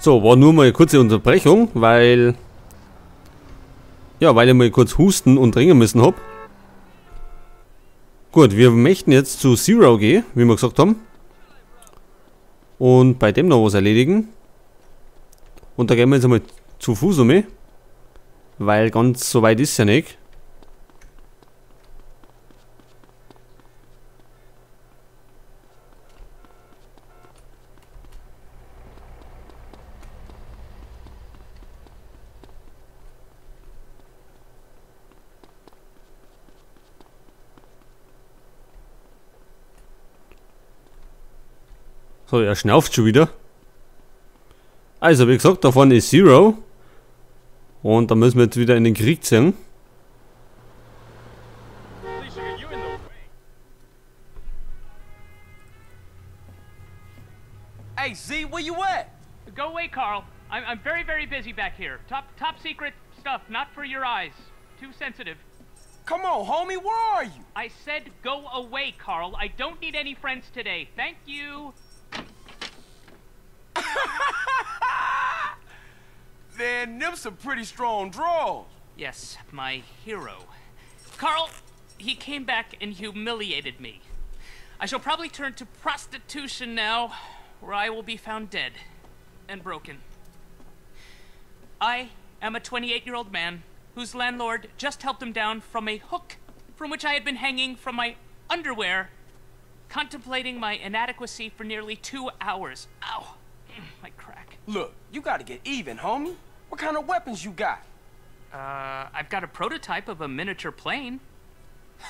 So, war nur mal eine kurze Unterbrechung, weil... Ja, weil ich mal kurz husten und trinken müssen hab. Gut, wir möchten jetzt zu Zero gehen, wie wir gesagt haben. Und bei dem noch was erledigen. Und da gehen wir jetzt einmal zu Fuß um, weil ganz so weit ist ja nicht. So, er schnauft schon wieder. Also, wie gesagt, da vorne ist Zero. Und da müssen wir jetzt wieder in den Krieg ziehen. Hey, Z, where you at? Go away, Carl. I'm very, very busy back here. Top secret stuff, not for your eyes. Too sensitive. Come on, homie, where are you? I said go away, Carl. I don't need any friends today. Thank you. Man, them some pretty strong draws. Yes, my hero. Carl, he came back and humiliated me. I shall probably turn to prostitution now, where I will be found dead and broken. I am a 28-year-old man whose landlord just helped him down from a hook from which I had been hanging from my underwear, contemplating my inadequacy for nearly 2 hours. Ow, my crack. Look, you gotta get even, homie. What kind of weapons you got? I've got a prototype of a miniature plane.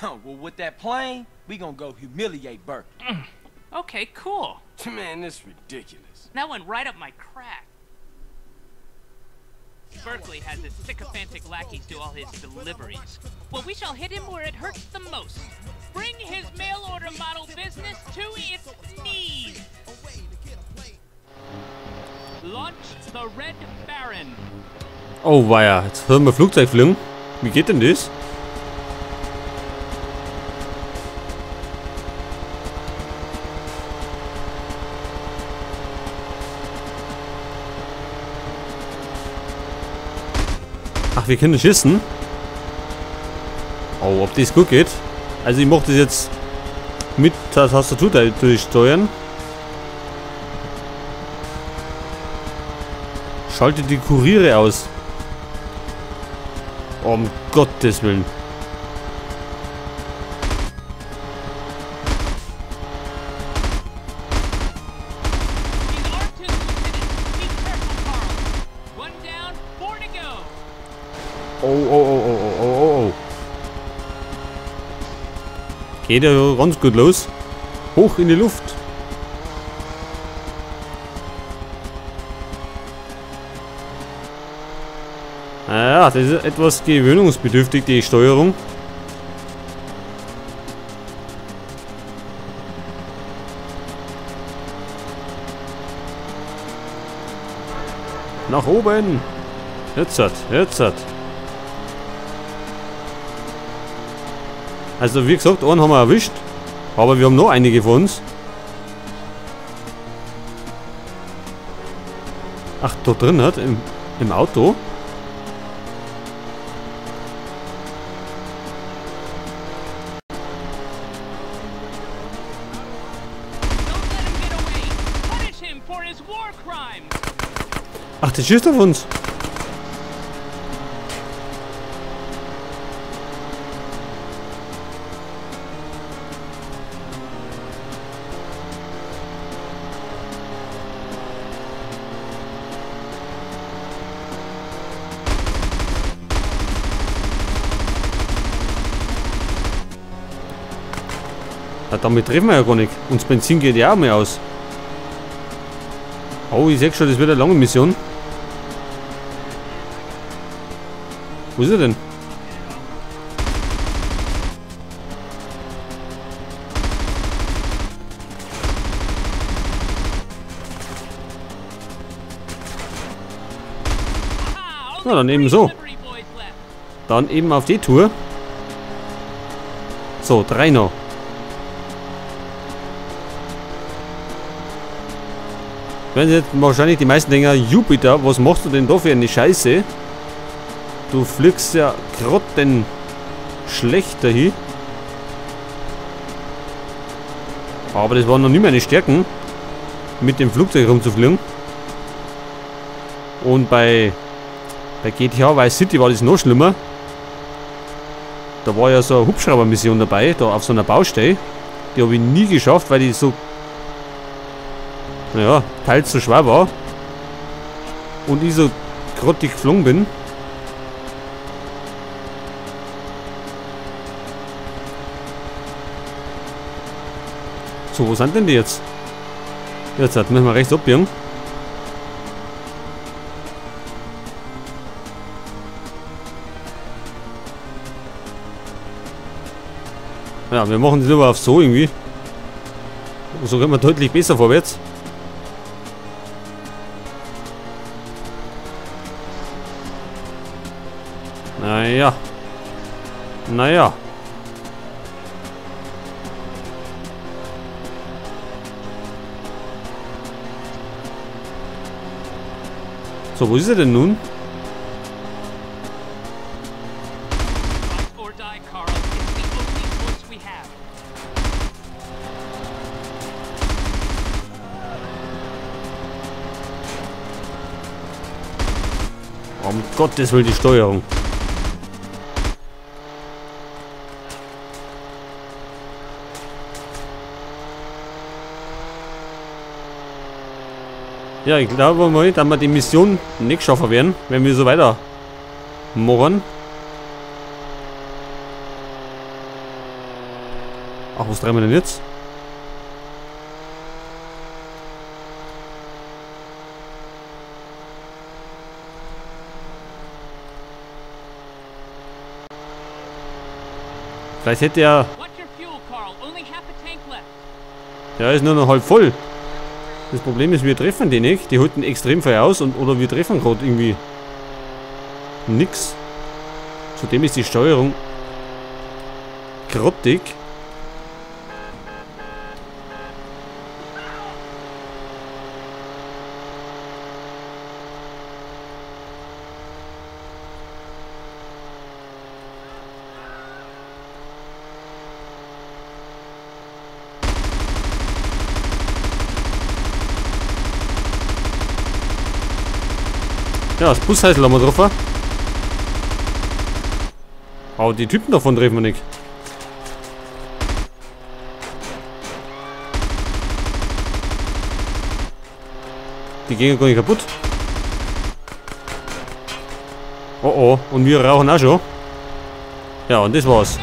Well, with that plane, we gonna go humiliate Burke. Okay, cool. Man, this ridiculous. That went right up my crack. Berkeley has his sycophantic lackeys do all his deliveries. Well, we shall hit him where it hurts the most. Bring his mail-order model business to its knees. Launch the Red Baron. Oh weia, jetzt hören wir Flugzeug fliegen. Wie geht denn das? Ach, wir können schießen. Oh, ob das gut geht. Also ich mache das jetzt mit der Tastatur durchsteuern. Schalte die Kuriere aus. Um Gottes Willen. Oh. Geht ja ganz gut los. Hoch in die Luft. Naja, das ist etwas gewöhnungsbedürftig, die Steuerung. Nach oben. Jetzt. Also wie gesagt, einen haben wir erwischt. Aber wir haben noch einige von uns. Ach, da drin hat im Auto. Ach, der schießt auf uns. Ja, damit treffen wir ja gar nicht. Und das Benzin geht ja auch mehr aus. Oh, ich sehe schon, das wird eine lange Mission. Wo ist er denn? Na, dann eben so. Dann eben auf die Tour. So, 3 noch. Wenn jetzt wahrscheinlich die meisten denken, Jupiter, was machst du denn da für eine Scheiße? Du fliegst ja grottenschlecht dahin. Aber das waren noch nie meine Stärken, mit dem Flugzeug rumzufliegen. Und bei GTA Vice City war das noch schlimmer. Da war ja so eine Hubschraubermission dabei, da auf so einer Baustelle. Die habe ich nie geschafft, weil die so, naja, teils so schwer war. Und ich so grottig geflogen bin. So, wo sind denn die jetzt? Jetzt müssen wir rechts abbiegen. Ja, wir machen es lieber auf so irgendwie. So kommt man deutlich besser vorwärts. Naja. Naja. So, wo ist er denn nun? Fight or die, Carl. It's the only choice we have. Um Gottes Willen die Steuerung. Ja, ich glaube mal, dass wir die Mission nicht schaffen werden, wenn wir so weiter machen. Ach, was drehen wir denn jetzt? Vielleicht hätte er... Watch your fuel, Carl. Only half a tank left. Der ist nur noch halb voll. Das Problem ist, wir treffen die nicht. Die halten extrem viel aus oder wir treffen gerade irgendwie nix. Zudem ist die Steuerung grottig. Ja, das Busheißel haben wir drauf. Aber die Typen davon treffen wir nicht. Die gehen gar nicht kaputt. Oh oh, und wir rauchen auch schon. Ja, und das war's.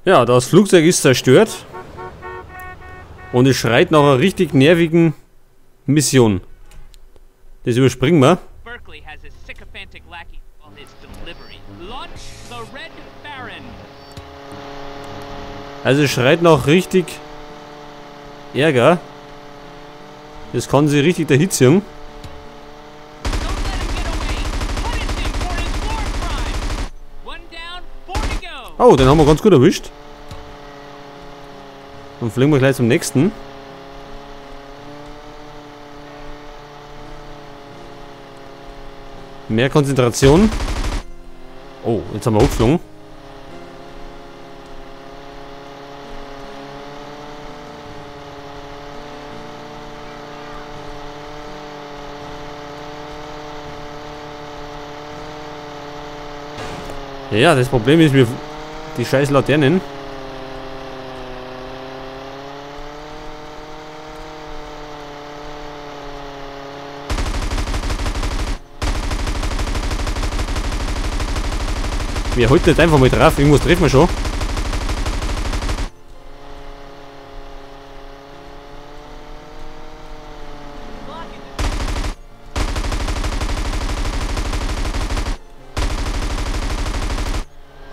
Ja, das Flugzeug ist zerstört. Und es schreit nach einer richtig nervigen Mission. Das überspringen wir. Berkeley has a sycophantic lackey on his delivery. Launch the Red Baron. Also es schreit nach richtig Ärger. Das kann sie richtig dahinziehen. Don't let him get away. Punish him for his war crimes. One down, 4 to go. Oh, den haben wir ganz gut erwischt. Dann fliegen wir gleich zum nächsten. Mehr Konzentration. Oh, jetzt haben wir hochgeflogen. Ja, das Problem ist, wir die scheiß Laternen. Wir halten jetzt einfach mal drauf, irgendwas treffen wir schon.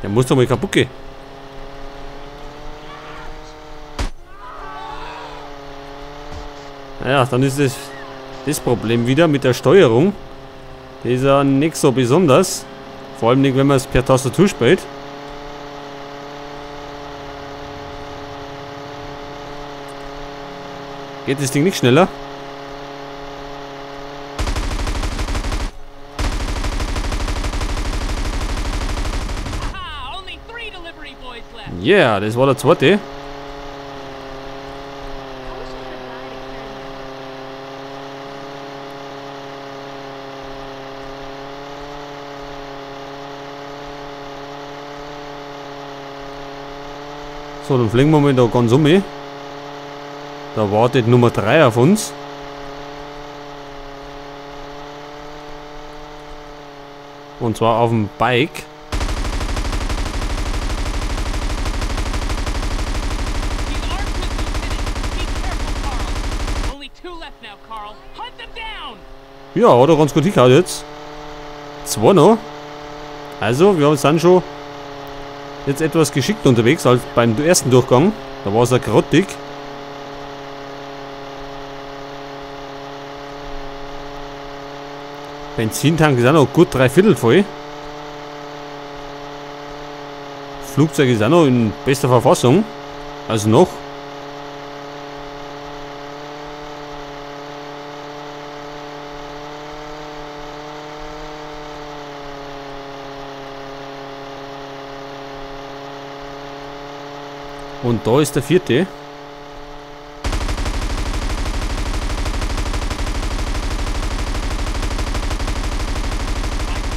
Der muss doch mal kaputt gehen. Naja, dann ist das Problem wieder mit der Steuerung. Die ist ja nicht so besonders. Vor allem nicht, wenn man es per Tastatur spielt. Geht das Ding nicht schneller? Aha, only 3 delivery boys left. Yeah, das war der zweite. So, dann fliegen wir mal da ganz um. Da wartet Nummer 3 auf uns. Und zwar auf dem Bike. He's armed with Lieutenant. Be careful, Carl. Only 2 left now, Carl. Hunt them down. Ja, hat er ganz gut hingehauen jetzt. 2 noch. Also, wir sind schon jetzt etwas geschickt unterwegs als beim ersten Durchgang. Da war es ja grottig. Benzintank ist auch noch gut 3/4 voll. Flugzeug ist auch noch in bester Verfassung. Also noch. Und da ist der 4. Fight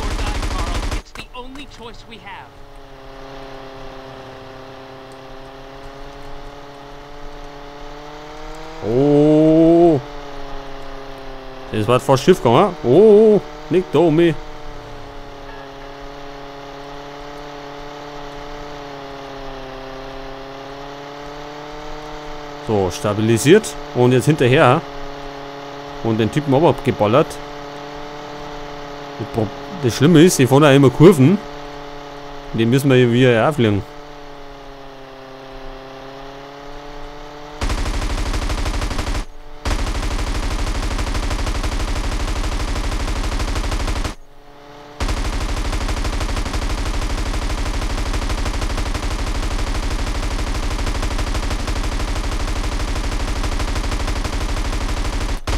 or die, Carl. It's the only choice we have. Oh. Das war fast Schiff gegangen. Oh, nicht da um mich. So, stabilisiert. Und jetzt hinterher. Und den Typen aber abgeballert. Das Schlimme ist, die fahren auch immer Kurven. Die müssen wir wieder auflegen.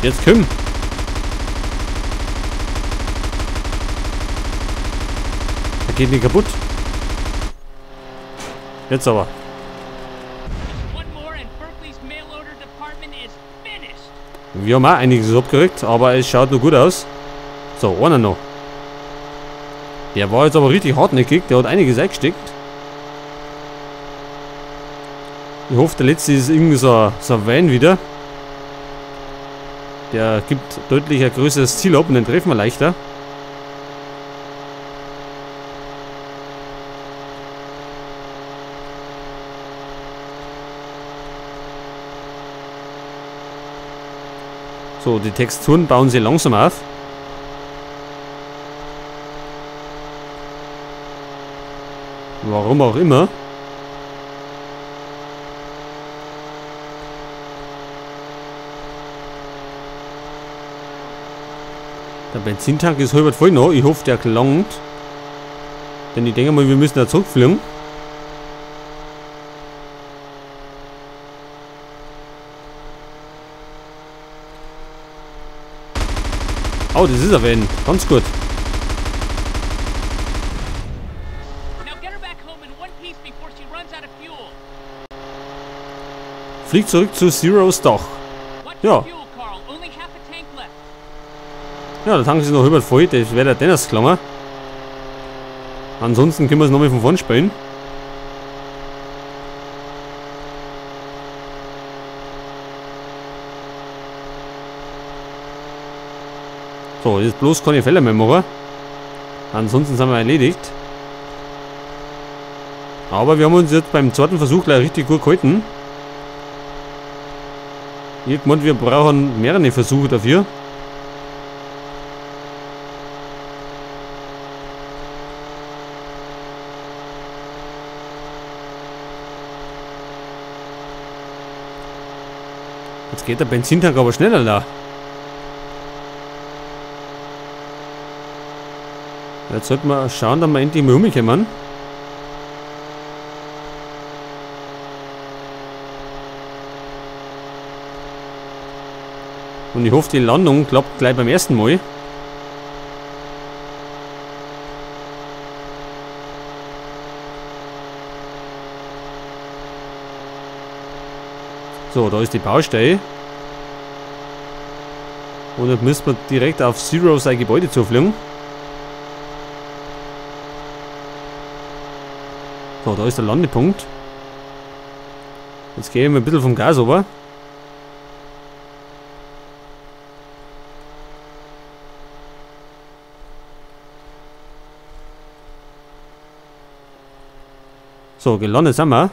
Jetzt komm! Der geht nicht kaputt. Jetzt aber. One more and Berkeley's mail order department is finished. Wir haben auch einiges abgerückt, aber es schaut nur gut aus. So, einer noch. Der war jetzt aber richtig hartnäckig, der hat einiges eingesteckt. Ich hoffe, der letzte ist irgendwie so ein Van wieder. Der gibt deutlich ein größeres Ziel ab und den treffen wir leichter. So, die Texturen bauen sie langsam auf. Warum auch immer. Der Benzintank ist halb voll noch. Ich hoffe, der gelangt. Denn ich denke mal, wir müssen da zurückfliegen. Oh, das ist er, Van. Ganz gut. Now get her back home in one piece before she runs out of fuel. Fliegt zurück zu Zeros Dach. Watch Ja. the fuel, Carl. Only half a tank left. Ja, der Tank ist noch halb voll. Das wäre der Dennis gelangen. Ansonsten können wir es nochmal von vorn spielen. So, jetzt bloß keine Fälle mehr machen. Ansonsten sind wir erledigt. Aber wir haben uns jetzt beim zweiten Versuch gleich richtig gut gehalten. Ich hab gemeint, wir brauchen mehrere Versuche dafür. Jetzt geht der Benzintank aber schneller da. Jetzt sollten wir schauen, dass wir endlich mal umkommen. Und ich hoffe, die Landung klappt gleich beim ersten Mal. So, da ist die Baustelle. Und jetzt müssen wir direkt auf Zero sein Gebäude zufliegen. So, da ist der Landepunkt. Jetzt gehe ich mal ein bisschen vom Gas runter. So, gelandet sind wir.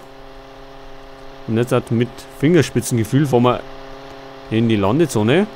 Und jetzt halt mit Fingerspitzengefühl fahren wir in die Landezone.